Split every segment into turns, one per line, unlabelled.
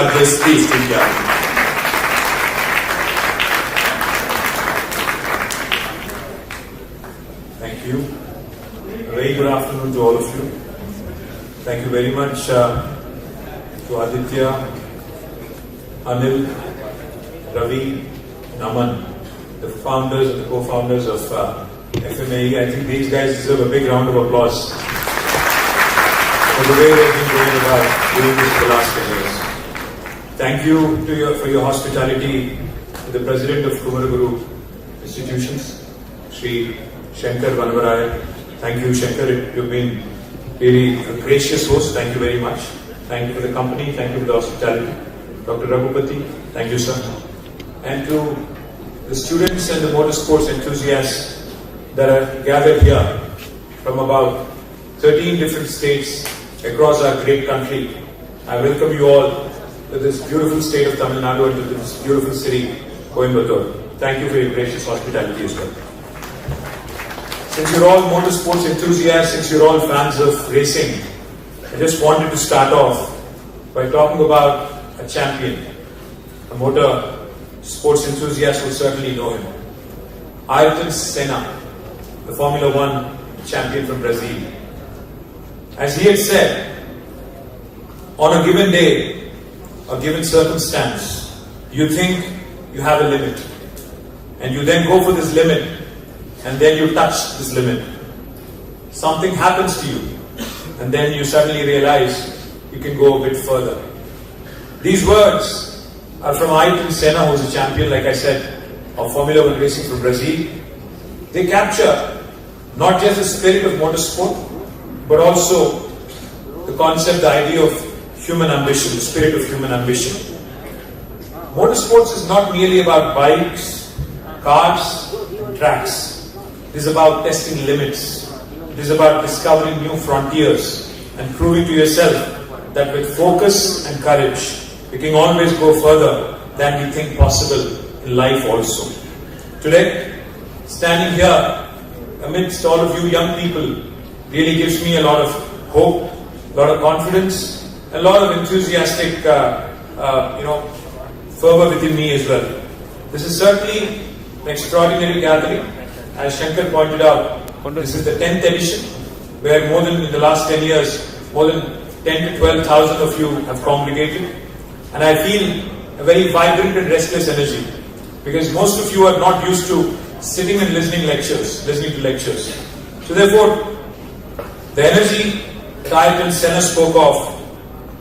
address the esteemed gathering. Thank you. A very good afternoon to all of you. Thank you very much to Aditya, Anil, Ravi, and Aman, the founders and the co-founders of FMAE. I think these guys deserve a big round of applause for the way they've been going about doing this for the last 10 years. Thank you for your hospitality to the President of Kumaraguru Institutions, Sri Shankar Vanavaraya. Thank you, Shankar. You've been really a gracious host. Thank you very much. Thank you for the company. Thank you for the hospitality. Dr. Raghupati, thank you, sir. And to the students and the motorsports enthusiasts that are gathered here from about 13 different states across our great country, I welcome you all to this beautiful state of Tamil Nadu and to this beautiful city, Coimbatore. Thank you for your gracious hospitality as well. Since you're all motorsports enthusiasts, since you're all fans of racing, I just wanted to start off by talking about a champion. A motor sports enthusiast will certainly know him. Ayrton Senna, the Formula One champion from Brazil. As he had said, on a given day, a given circumstance, you think you have a limit. And you then go for this limit, and then you touch this limit. Something happens to you, and then you suddenly realize you can go a bit further. These words are from Ayrton Senna, who is a champion, like I said, of Formula One racing from Brazil. They capture not just the spirit of motorsport, but also the concept, the idea of human ambition, the spirit of human ambition. Motorsports is not merely about bikes, cars, tracks. It is about testing limits. It is about discovering new frontiers and proving to yourself that with focus and courage, you can always go further than you think possible in life also. Today, standing here amidst all of you young people really gives me a lot of hope, a lot of confidence, a lot of enthusiastic fervor within me as well. This is certainly an extraordinary gathering. As Shankar pointed out, this is the 10th edition, where in the last 10 years, more than 10 to 12,000 of you have congregated. And I feel a very vibrant and restless energy, because most of you are not used to sitting and listening to lectures. So therefore, the energy that Ayrton Senna spoke of,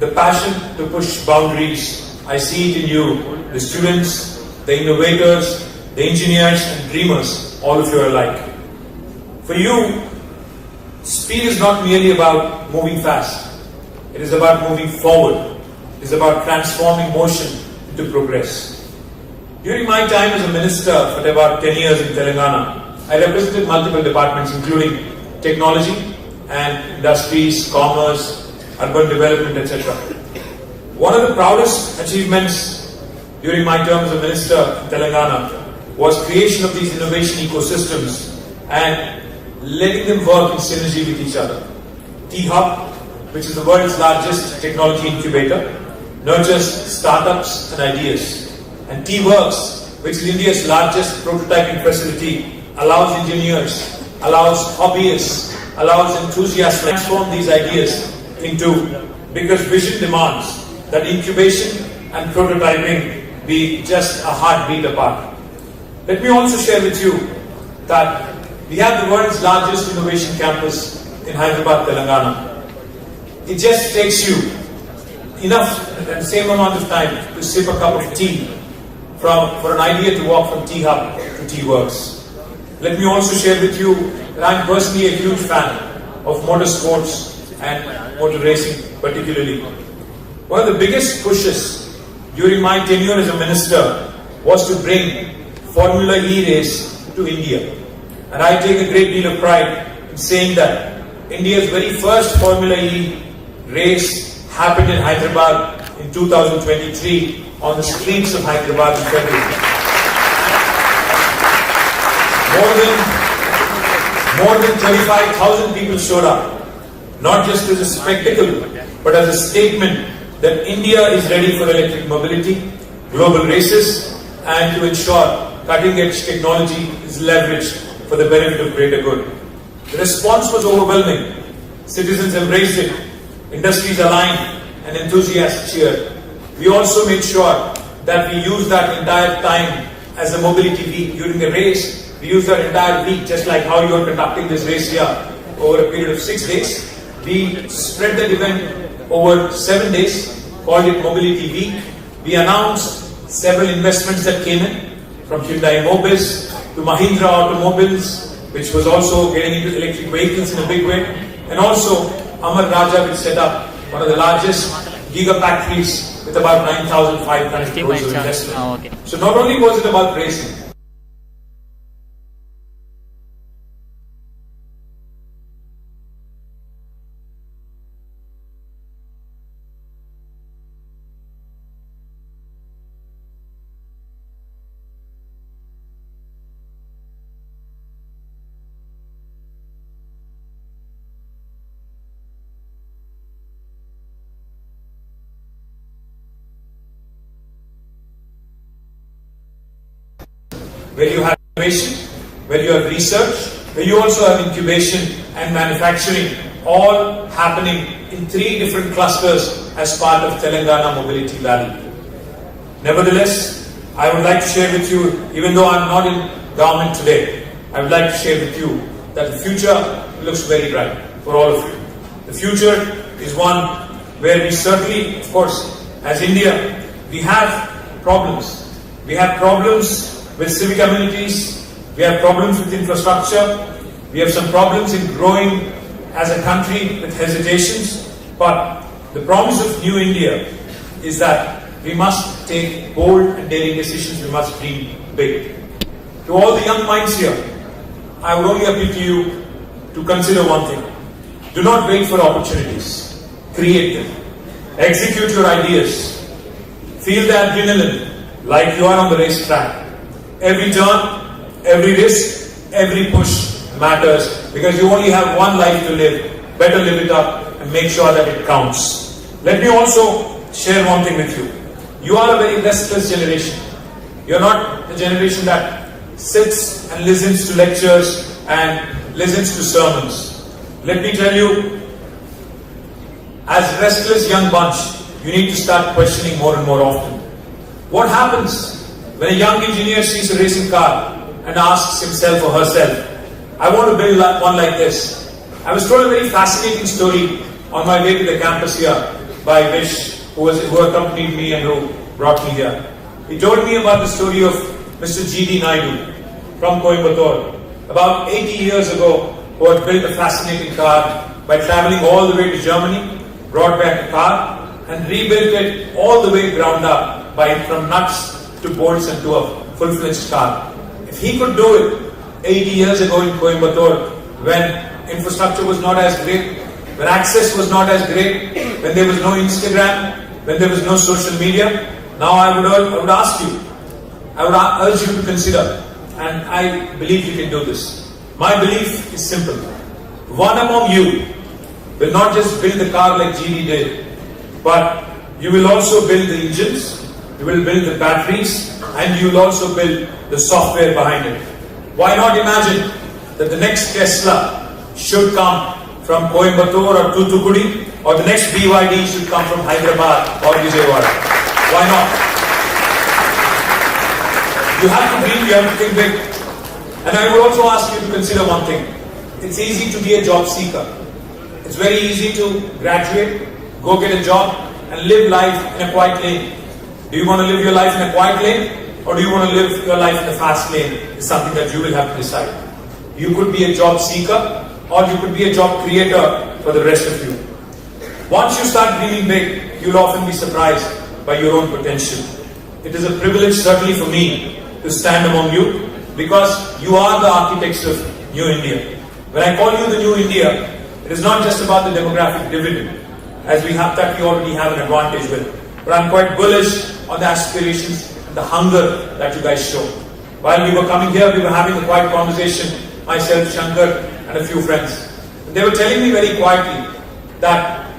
the passion to push boundaries, I see it in you, the students, the innovators, the engineers and dreamers. All of you are alike. For you, speed is not merely about moving fast. It is about moving forward. It is about transforming motion into progress. During my time as a minister for about 10 years in Telangana, I represented multiple departments including technology and industries, commerce, urban development, etc. One of the proudest achievements during my term as a minister in Telangana was creation of these innovation ecosystems and letting them work in synergy with each other. T-Hub, which is the world's largest technology incubator, nurtures startups and ideas. And T-Works, which is India's largest prototyping facility, allows engineers, allows hobbyists, allows enthusiasts to transform these ideas into, because vision demands that incubation and prototyping be just a heartbeat apart. Let me also share with you that we have the world's largest innovation campus in Hyderabad, Telangana. It just takes you enough and same amount of time to sip a cup of tea for an idea to walk from T-Hub to T-Works. Let me also share with you that I'm personally a huge fan of motorsports and motor racing particularly. One of the biggest pushes during my tenure as a minister was to bring Formula E race to India. And I take a great deal of pride in saying that India's very first Formula E race happened in Hyderabad in 2023 on the streets of Hyderabad in February. More than 35,000 people showed up, not just as a spectacle, but as a statement that India is ready for electric mobility, global races, and to ensure cutting-edge technology is leveraged for the benefit of greater good. The response was overwhelming. Citizens embraced it, industries aligned, and enthusiasts cheered. We also made sure that we used that entire time as a mobility week. During the race, we used that entire week, just like how you are conducting this race here, over a period of 6 days. We spread that event over 7 days, called it Mobility Week. We announced several investments that came in, from Hyundai Mobis to Mahindra Automobiles, which was also getting into electric vehicles in a big way. And also, Amar Raja will set up one of the largest gigafactories with about 9,500 crores of investment. So not only was it about racing, where you have innovation, where you have research, where you also have incubation and manufacturing, all happening in 3 different clusters as part of Telangana Mobility Valley. Nevertheless, I would like to share with you, even though I'm not in government today, I would like to share with you that the future looks very bright for all of you. The future is one where we certainly, of course, as India, we have problems. We have problems with civic amenities, we have problems with infrastructure, we have some problems in growing as a country with hesitations, but the promise of New India is that we must take bold and daring decisions, we must dream big. To all the young minds here, I would only appeal to you to consider one thing. Do not wait for opportunities, create them. Execute your ideas. Feel the adrenaline like you are on the racetrack. Every turn, every risk, every push matters because you only have one life to live. Better live it up and make sure that it counts. Let me also share one thing with you. You are a very restless generation. You are not the generation that sits and listens to lectures and listens to sermons. Let me tell you, as restless young bunch, you need to start questioning more and more often. What happens when a young engineer sees a racing car and asks himself or herself, I want to build one like this? I was told a very fascinating story on my way to the campus here by Vish, who accompanied me and who brought me here. He told me about the story of Mr. G.D. Naidu from Coimbatore, about 80 years ago, who had built a fascinating car by traveling all the way to Germany, brought back a car and rebuilt it all the way ground up from nuts to bolts and to a full-fledged car. If he could do it 80 years ago in Coimbatore, when infrastructure was not as great, when access was not as great, when there was no Instagram, when there was no social media, now I would ask you, I would urge you to consider, and I believe you can do this. My belief is simple. One among you will not just build the car like GD did, but you will also build the engines, you will build the batteries, and you will also build the software behind it. Why not imagine that the next Tesla should come from Coimbatore or Toothukudi, or the next BYD should come from Hyderabad or Vijayawada? Why not? You have to dream, you have to think big. And I would also ask you to consider one thing. It's easy to be a job seeker. It's very easy to graduate, go get a job, and live life in a quiet lane. Do you want to live your life in a quiet lane, or do you want to live your life in a fast lane? It's something that you will have to decide. You could be a job seeker, or you could be a job creator for the rest of you. Once you start dreaming big, you'll often be surprised by your own potential. It is a privilege, certainly for me, to stand among you, because you are the architects of New India. When I call you the New India, it is not just about the demographic dividend, as we already have an advantage with, but I'm quite bullish on the aspirations and the hunger that you guys show. While we were coming here, we were having a quiet conversation, myself, Shankar, and a few friends. And they were telling me very quietly that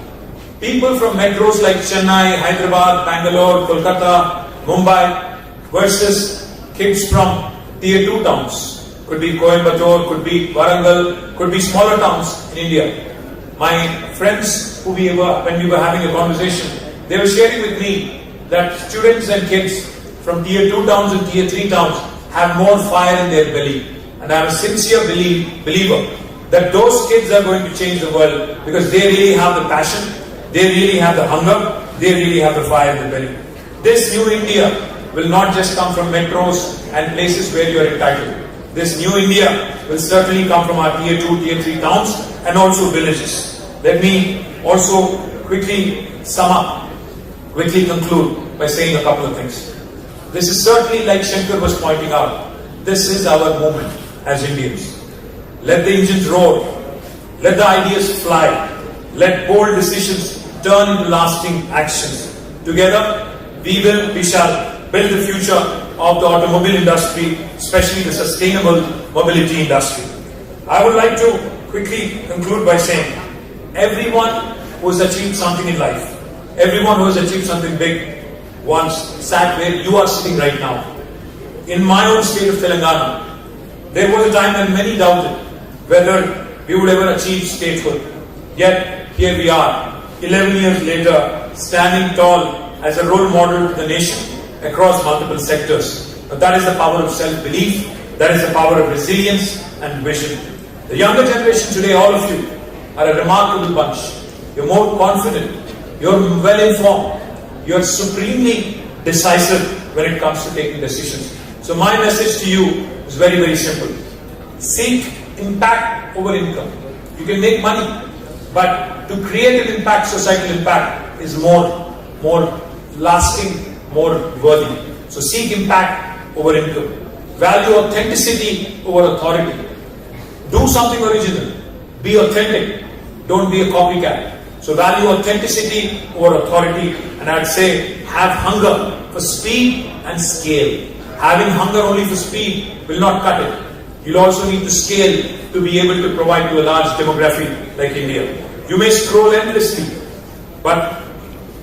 People from metros like Chennai, Hyderabad, Bangalore, Kolkata, Mumbai versus kids from tier 2 towns. Could be Coimbatore, could be Warangal, could be smaller towns in India. My friends when we were having a conversation, they were sharing with me that students and kids from tier 2 towns and tier 3 towns have more fire in their belly. And I am a sincere believer that those kids are going to change the world because they really have the passion, they really have the hunger, they really have the fire in the belly. This new India will not just come from metros and places where you are entitled. This new India will certainly come from our tier 2, tier 3 towns and also villages. Let me also quickly conclude by saying a couple of things. This is certainly, like Shankar was pointing out, this is our moment as Indians. Let the engines roar, let the ideas fly, let bold decisions turn into lasting actions. Together, we shall build the future of the automobile industry, especially the sustainable mobility industry. I would like to quickly conclude by saying, everyone who has achieved something in life, everyone who has achieved something big, once sat where you are sitting right now. In my own state of Telangana, there was a time when many doubted whether we would ever achieve statehood. Yet, here we are, 11 years later, standing tall as a role model to the nation across multiple sectors. But that is the power of self-belief, that is the power of resilience and vision. The younger generation today, all of you, are a remarkable bunch. You're more confident, you're well-informed, you're supremely decisive when it comes to taking decisions. So my message to you is very, very simple. Seek impact over income. You can make money, but to create an impact, societal impact, is more lasting, more worthy. So seek impact over income. Value authenticity over authority. Do something original. Be authentic. Don't be a copycat. So value authenticity over authority, and I'd say have hunger for speed and scale. Having hunger only for speed will not cut it. You'll also need to scale to be able to provide to a large demography like India. You may scroll endlessly, but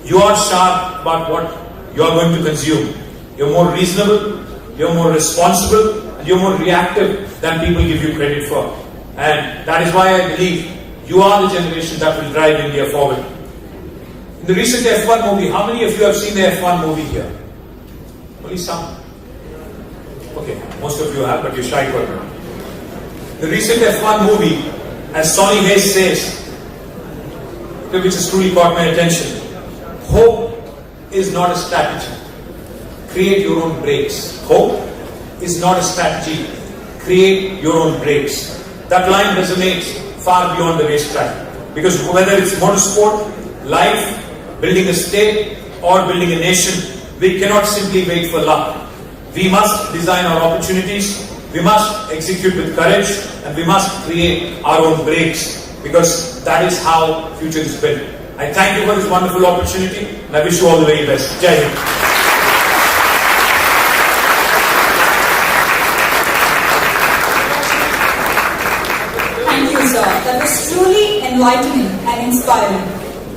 you are sharp about what you are going to consume. You're more reasonable, you're more responsible, and you're more reactive than people give you credit for. And that is why I believe you are the generation that will drive India forward. In the recent F1 movie, how many of you have seen the F1 movie here? Only some. Okay, most of you have, but you're shy for now. The recent F1 movie, as Sonny Hayes says, which has truly caught my attention, hope is not a strategy. Create your own brakes. Hope is not a strategy. Create your own brakes. That line resonates far beyond the racetrack. Because whether it's motorsport, life, building a state, or building a nation, we cannot simply wait for luck. We must design our opportunities, we must execute with courage, and we must create our own brakes, because that is how future is built. I thank you for this wonderful opportunity, and I wish you all the very best. Jai Hind.
Thank you, sir. That was truly enlightening and inspiring.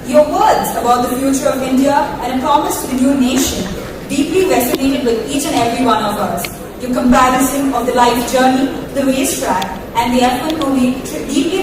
Your words about the future of India and a promise to the new nation deeply resonated with each and every one of us. Your comparison of the life journey, the racetrack, and the F1 movie deeply